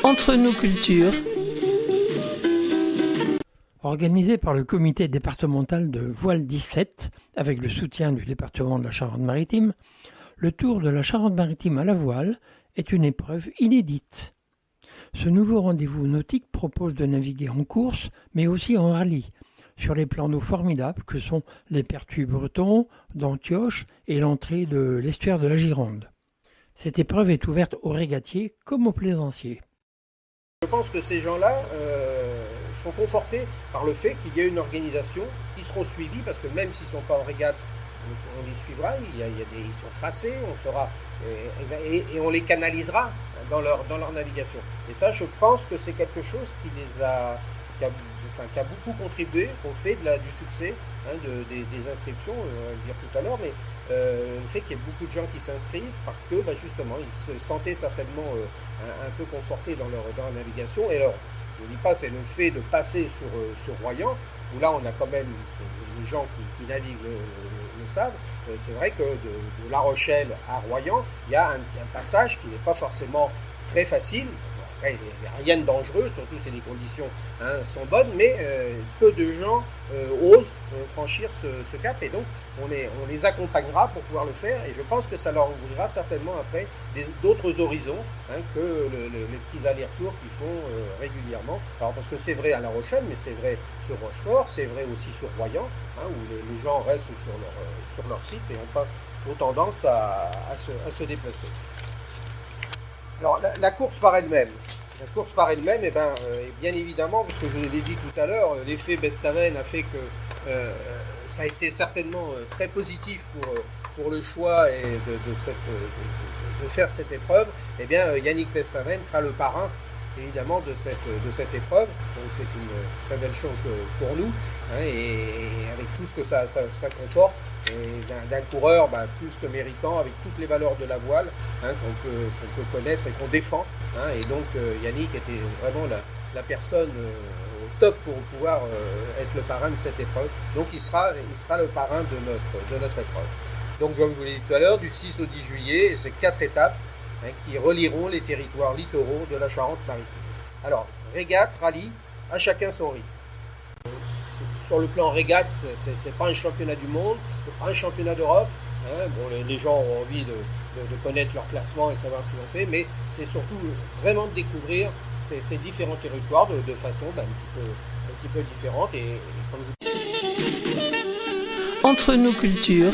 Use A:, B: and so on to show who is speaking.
A: Entre nos cultures.
B: Organisé par le comité départemental de Voile 17, avec le soutien du département de la Charente-Maritime, le Tour de la Charente-Maritime à la voile est une épreuve inédite. Ce nouveau rendez-vous nautique propose de naviguer en course, mais aussi en rallye, sur les plans d'eau formidables que sont les Pertuis bretons, d'Antioche et l'entrée de l'estuaire de la Gironde. Cette épreuve est ouverte aux régatiers comme aux plaisanciers.
C: Je pense que ces gens-là sont confortés par le fait qu'il y a une organisation, ils seront suivis parce que même s'ils ne sont pas en régate, on les suivra, ils sont tracés, on saura, et on les canalisera dans leur navigation. Et ça, je pense que c'est quelque chose qui a beaucoup contribué au fait du succès des inscriptions, on va le dire tout à l'heure, mais le fait qu'il y ait beaucoup de gens qui s'inscrivent parce que justement ils se sentaient certainement un peu confortés dans leur navigation. Et alors, je ne dis pas, c'est le fait de passer sur Royan, où là on a quand même les gens qui naviguent le savent. C'est vrai que de La Rochelle à Royan, il y a un passage qui n'est pas forcément très facile. Il n'y a rien de dangereux, surtout si les conditions sont bonnes, mais peu de gens osent franchir ce cap, et donc on les accompagnera pour pouvoir le faire, et je pense que ça leur ouvrira certainement après d'autres horizons que les petits allers-retours qu'ils font régulièrement. Alors parce que c'est vrai à La Rochelle, mais c'est vrai sur Rochefort, c'est vrai aussi sur Royan, où les gens restent sur leur site et n'ont pas tendance à se déplacer. Alors, la course par elle-même. Bien évidemment, parce que je l'ai dit tout à l'heure, l'effet Bestaven a fait que ça a été certainement très positif pour le choix et de faire cette épreuve. Eh bien, Yannick Bestaven sera le parrain, évidemment, de cette épreuve. Donc, c'est une très belle chose pour nous, et avec tout ce que ça comporte. Et d'un coureur plus que méritant, avec toutes les valeurs de la voile qu'on peut connaître et qu'on défend. Et donc Yannick était vraiment la personne au top pour pouvoir être le parrain de cette épreuve. Donc il sera le parrain de notre épreuve. Donc comme je vous l'ai dit tout à l'heure, du 6 au 10 juillet, c'est 4 étapes qui relieront les territoires littoraux de la Charente-Maritime. Alors, régate, rallye, à chacun son rythme. Sur le plan régate, c'est pas un championnat du monde, c'est pas un championnat d'Europe. Les gens ont envie de connaître leur classement et de savoir ce qu'ils ont fait, mais c'est surtout vraiment de découvrir ces différents territoires de façon un petit peu différente. Et comme
A: Entre nos cultures.